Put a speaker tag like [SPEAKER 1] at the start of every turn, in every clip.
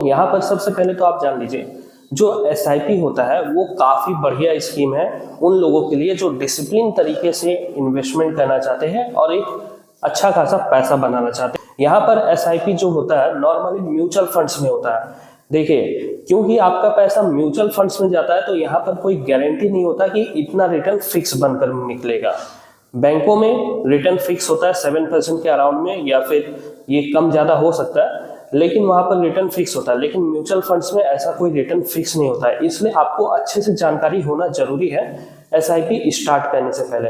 [SPEAKER 1] यहाँ पर सबसे पहले तो आप जान लीजिए, जो एसआईपी होता है वो काफी बढ़िया स्कीम है उन लोगों के लिए जो डिसिप्लिन तरीके से इन्वेस्टमेंट करना चाहते हैं और एक अच्छा खासा पैसा बनाना चाहते हैं। यहाँ पर एसआईपी जो होता है नॉर्मली म्यूचुअल फंड्स में होता है। देखिए, क्योंकि आपका पैसा म्यूचुअल फंड्स में जाता है तो यहाँ पर कोई गारंटी नहीं होता कि इतना रिटर्न फिक्स बनकर निकलेगा। बैंकों में रिटर्न फिक्स होता है 7% के अराउंड में, या फिर ये कम ज्यादा हो सकता है, लेकिन वहां पर रिटर्न फिक्स होता है। लेकिन म्यूचुअल फंड्स में ऐसा कोई रिटर्न फिक्स नहीं होता है, इसलिए आपको अच्छे से जानकारी होना जरूरी है एसआईपी स्टार्ट करने से पहले।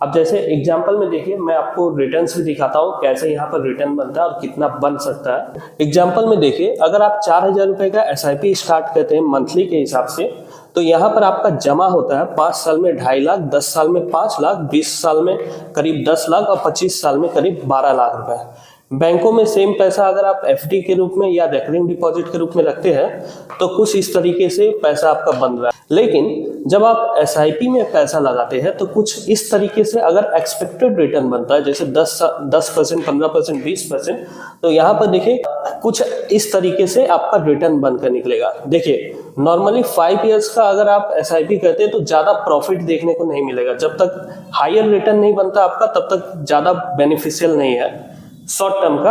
[SPEAKER 1] अब जैसे एग्जांपल में देखिए, मैं आपको रिटर्न्स भी दिखाता हूँ कैसे यहाँ पर रिटर्न बनता है और कितना बन सकता है। एग्जांपल में देखिए, अगर आप 4,000 रुपए का एसआईपी स्टार्ट करते हैं मंथली के हिसाब से, तो यहाँ पर आपका जमा होता है 5 साल में 2.5 लाख, 10 साल में 5 लाख, 20 साल में करीब 10 लाख और 25 साल में करीब 12 लाख रुपए। बैंकों में सेम पैसा अगर आप एफडी के रूप में या रेकरिंग डिपॉजिट के रूप में रखते हैं तो कुछ इस तरीके से पैसा आपका बन रहा है। लेकिन जब आप एसआईपी में पैसा लगाते हैं तो कुछ इस तरीके से अगर एक्सपेक्टेड रिटर्न बनता है, जैसे 10%, 15%, 20%, तो यहाँ पर देखिए कुछ इस तरीके से आपका रिटर्न बनकर निकलेगा। देखिए, नॉर्मली 5 इयर्स का अगर आप एसआईपी करते हैं तो ज्यादा प्रॉफिट देखने को नहीं मिलेगा। जब तक हायर रिटर्न नहीं बनता आपका तब तक ज्यादा बेनिफिशियल नहीं है शॉर्ट टर्म का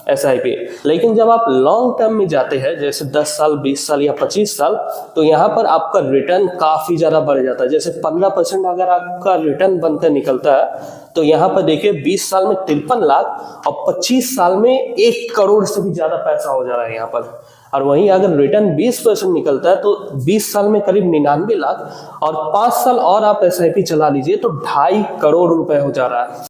[SPEAKER 1] एसआईपी। लेकिन जब आप लॉन्ग टर्म में जाते हैं, जैसे 10 साल, 20 साल या 25 साल, तो यहाँ पर आपका रिटर्न काफी ज्यादा बढ़ जाता है। जैसे 15% अगर आपका रिटर्न बनकर निकलता है तो यहाँ पर देखिए 20 साल में 53 लाख और 25 साल में 1 करोड़ से भी ज्यादा पैसा हो जा रहा है यहाँ पर। और वहीं अगर रिटर्न 20% निकलता है तो 20 साल में करीब 99 लाख और 5 साल और आप एसआईपी चला लीजिए तो 2.5 करोड़ रुपए हो जा रहा है।